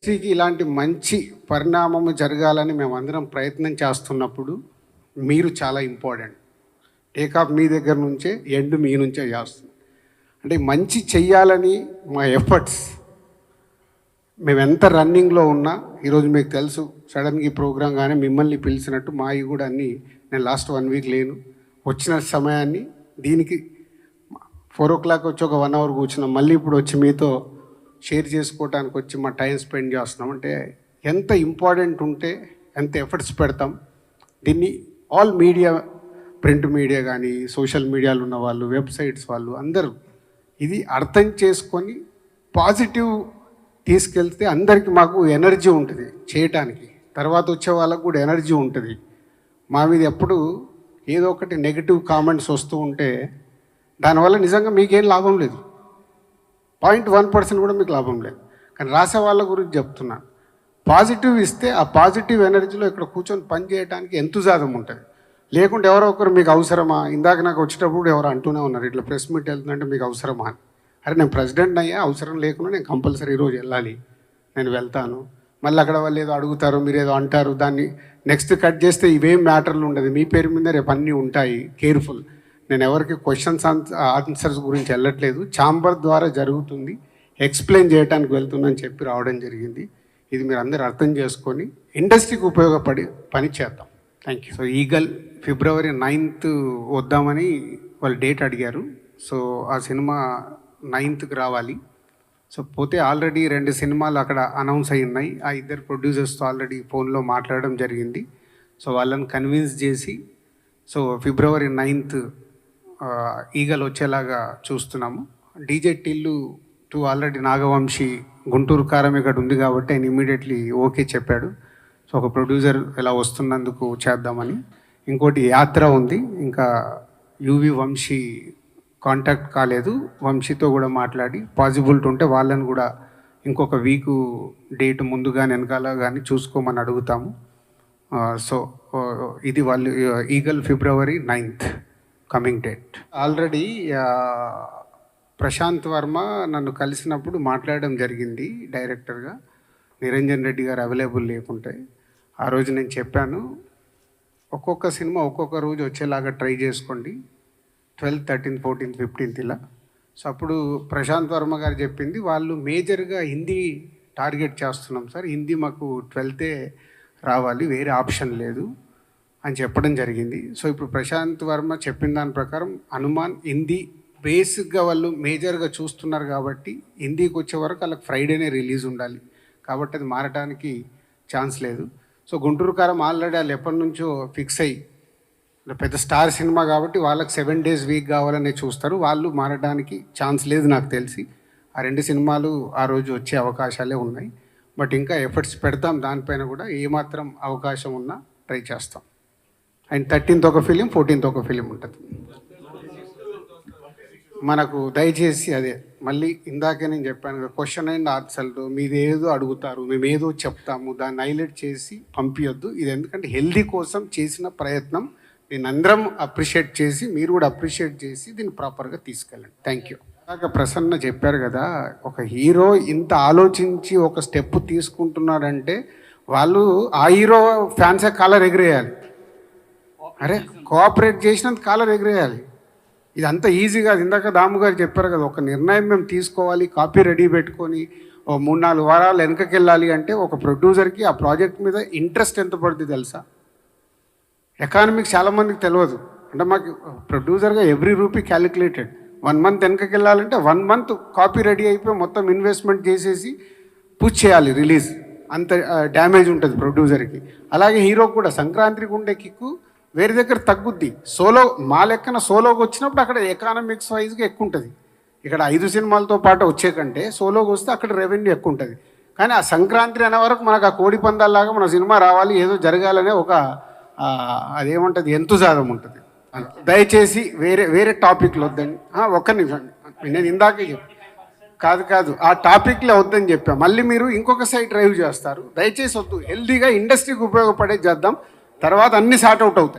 ఇండస్ట్రీకి ఇలాంటి మంచి పరిణామము జరగాలని మేమందరం ప్రయత్నం చేస్తున్నప్పుడు మీరు చాలా ఇంపార్టెంట్. టేకాఫ్ మీ దగ్గర నుంచే, ఎండ్ మీ నుంచే చేస్తుంది. అంటే మంచి చెయ్యాలని మా ఎఫర్ట్స్ మేము ఎంత రన్నింగ్లో ఉన్నా ఈరోజు మీకు తెలుసు, సడన్గా ఈ ప్రోగ్రాం కానీ మిమ్మల్ని పిలిచినట్టు మావి కూడా అన్నీ నేను లాస్ట్ 1 వీక్ లేను. వచ్చిన సమయాన్ని దీనికి 4 o'clock వచ్చి ఒక 1 hour కూర్చున్నాం. మళ్ళీ ఇప్పుడు వచ్చి మీతో షేర్ చేసుకోవడానికి వచ్చి మా టైం స్పెండ్ చేస్తున్నాం. అంటే ఎంత ఇంపార్టెంట్ ఉంటే ఎంత ఎఫర్ట్స్ పెడతాం. దీన్ని ఆల్ మీడియా, ప్రింట్ మీడియా కానీ, సోషల్ మీడియాలో ఉన్న వాళ్ళు, వెబ్సైట్స్ వాళ్ళు అందరూ ఇది అర్థం చేసుకొని పాజిటివ్ తీసుకెళ్తే అందరికీ మాకు ఎనర్జీ ఉంటుంది చేయటానికి. తర్వాత వచ్చే వాళ్ళకు కూడా ఎనర్జీ ఉంటుంది. మా మీద ఎప్పుడు ఏదో ఒకటి నెగిటివ్ కామెంట్స్ వస్తూ ఉంటే దానివల్ల నిజంగా మీకేం లాభం లేదు, 0.1% కూడా మీకు లాభం లేదు. కానీ రాసే వాళ్ళ గురించి చెప్తున్నాను. పాజిటివ్ ఇస్తే ఆ పాజిటివ్ ఎనర్జీలో ఇక్కడ కూర్చొని పని చేయడానికి ఎంతుజాదం ఉంటుంది. లేకుంటే ఎవరో ఒకరు మీకు అవసరమా, ఇందాక నాకు వచ్చేటప్పుడు ఎవరు అంటూనే ఉన్నారు, ఇట్లా ప్రెస్ మీట్ వెళ్తుందంటే మీకు అవసరమా అని. అరే నేను ప్రెసిడెంట్ అయ్యా, అవసరం లేకుండా నేను కంపల్సరీ ఈరోజు వెళ్ళాలి, నేను వెళ్తాను. మళ్ళీ అక్కడ వాళ్ళు ఏదో అడుగుతారు, మీరు ఏదో అంటారు, దాన్ని నెక్స్ట్ కట్ చేస్తే ఇవేం మ్యాటర్లు ఉండదు. మీ పేరు మీద రేపు అన్నీ ఉంటాయి. కేర్ఫుల్. నేను ఎవరికి క్వశ్చన్స్ ఆన్సర్స్ గురించి వెళ్ళట్లేదు. ఛాంబర్ ద్వారా జరుగుతుంది, ఎక్స్ప్లెయిన్ చేయడానికి వెళ్తుందని చెప్పి రావడం జరిగింది. ఇది మీరు అందరూ అర్థం చేసుకొని ఇండస్ట్రీకి ఉపయోగపడి పని చేద్దాం. Thank you. So eagle February 9th వద్దామని వాళ్ళు డేట్ అడిగారు. సో ఆ సినిమా 9th రావాలి. సో పోతే ఆల్రెడీ 2 సినిమాలు అక్కడ అనౌన్స్ అయి ఉన్నాయి. ఆ 2 ప్రొడ్యూసర్స్తో ఆల్రెడీ ఫోన్లో మాట్లాడడం జరిగింది. సో వాళ్ళని కన్విన్స్ చేసి సో February 9th ఈగల్ వచ్చేలాగా చూస్తున్నాము. డీజే టిల్లు 2 ఆల్రెడీ నాగవంశీ గుంటూరు కారం ఇక్కడ ఉంది కాబట్టి ఆయన ఇమీడియట్లీ ఓకే చెప్పాడు. సో ఒక ప్రొడ్యూసర్ ఇలా వస్తున్నందుకు చేద్దామని. ఇంకోటి యాత్ర ఉంది, ఇంకా యువి వంశీ కాంటాక్ట్ కాలేదు. వంశీతో కూడా మాట్లాడి పాసిబిలిటీ ఉంటే వాళ్ళని కూడా ఇంకొక వీకు డేట్ ముందుగా వెనకాల కానీ చూసుకోమని అడుగుతాము. సో ఇది వాళ్ళు Eagle February 9th coming date. Already Prashanth Varma నన్ను కలిసినప్పుడు మాట్లాడడం జరిగింది డైరెక్టర్గా. నిరంజన్ రెడ్డి గారు అవైలబుల్ లేకుంటే ఆ రోజు నేను చెప్పాను, ఒక్కొక్క సినిమా ఒక్కొక్క రోజు వచ్చేలాగా ట్రై చేసుకోండి, 12th, 13th, 14th, 15th ఇలా. సో అప్పుడు ప్రశాంత్ వర్మ గారు చెప్పింది, వాళ్ళు మేజర్గా హిందీ టార్గెట్ చేస్తున్నాం సార్, హిందీ మాకు 12th రావాలి, వేరే ఆప్షన్ లేదు అని చెప్పడం జరిగింది. సో ఇప్పుడు ప్రశాంత్ వర్మ చెప్పిన దాని ప్రకారం హనుమాన్ హిందీ బేసిక్గా వాళ్ళు మేజర్గా చూస్తున్నారు కాబట్టి హిందీకి వచ్చే వరకు వాళ్ళకి ఫ్రైడేనే రిలీజ్ ఉండాలి కాబట్టి అది మారడానికి ఛాన్స్ లేదు. సో గుంటూరు కారం ఆల్రెడీ వాళ్ళు ఎప్పటి నుంచో ఫిక్స్ అయ్యి పెద్ద స్టార్ సినిమా కాబట్టి వాళ్ళకి 7 days వీక్ కావాలనే చూస్తారు. వాళ్ళు మారడానికి ఛాన్స్ లేదు నాకు తెలిసి. ఆ 2 సినిమాలు ఆ రోజు వచ్చే అవకాశాలే ఉన్నాయి. బట్ ఇంకా ఎఫర్ట్స్ పెడతాం దానిపైన కూడా, ఏమాత్రం అవకాశం ఉన్నా ట్రై చేస్తాం. అండ్ 13th ఒక ఫిలిం, 14th ఒక ఫిలిం ఉంటుంది మనకు. దయచేసి అదే మళ్ళీ ఇందాకే నేను చెప్పాను కదా, క్వశ్చన్ అండ్ ఆన్సర్లు మీది ఏదో అడుగుతారు, మేము ఏదో చెప్తాము, దాన్ని హైలైట్ చేసి పంపించొద్దు. ఇది ఎందుకంటే హెల్దీ కోసం చేసిన ప్రయత్నం, దీన్ని అందరం అప్రిషియేట్ చేసి మీరు కూడా అప్రిషియేట్ చేసి దీన్ని ప్రాపర్గా తీసుకెళ్ళండి. Thank you. ఇందాక ప్రసన్న చెప్పారు కదా, ఒక హీరో ఇంత ఆలోచించి ఒక స్టెప్ తీసుకుంటున్నాడంటే వాళ్ళు ఆ హీరో ఫ్యాన్సే కాలర్ ఎగిరేయాలి. అరే కోఆపరేట్ చేసినంత కాలర్ ఎగిరేయాలి. ఇది అంత ఈజీగా, ఇందాక దాము గారు చెప్పారు కదా, ఒక నిర్ణయం మేము తీసుకోవాలి, కాపీ రెడీ పెట్టుకొని 3-4 వారాలు వెనకకి వెళ్ళాలి అంటే ఒక ప్రొడ్యూసర్కి ఆ ప్రాజెక్ట్ మీద ఇంట్రెస్ట్ ఎంత పడుతుంది తెలుసా? ఎకానమిక్స్ చాలామందికి తెలియదు. అంటే మాకు ప్రొడ్యూసర్గా ఎవ్రీ రూపీ క్యాలిక్యులేటెడ్. 1 month వెనకకి వెళ్ళాలంటే 1 month కాపీ రెడీ అయిపోయి మొత్తం ఇన్వెస్ట్మెంట్ చేసేసి పుష్ చేయాలి రిలీజ్. అంత డ్యామేజ్ ఉంటుంది ప్రొడ్యూసర్కి. అలాగే హీరోకి కూడా సంక్రాంతికి ఉండే కిక్కు వేరే దగ్గర తగ్గుద్ది. సోలో మా లెక్కన సోలోకి వచ్చినప్పుడు అక్కడ ఎకానమిక్స్ వైజ్గా ఎక్కువ ఉంటుంది. ఇక్కడ 5 సినిమాలతో పాటు వచ్చే కంటే సోలోకి వస్తే అక్కడ రెవెన్యూ ఎక్కువ ఉంటుంది. కానీ ఆ సంక్రాంతి అనే వరకు మనకు ఆ కోడి పందాల్లాగా మన సినిమా రావాలి, ఏదో జరగాలనే ఒక అదేమంటుంది ఎంతుజాదం ఉంటుంది. దయచేసి వేరే వేరే టాపిక్లు వద్దండి. ఒక్క నిమిషం, నేను ఇందాకే కాదు ఆ టాపిక్లే వద్దని చెప్పా. మళ్ళీ మీరు ఇంకొక సైడ్ డ్రైవ్ చేస్తారు. దయచేసి వద్దు. హెల్దీగా ఇండస్ట్రీకి ఉపయోగపడే చేద్దాం, తర్వాత అన్నీ సార్ట్ అవుట్ అవుతాయి.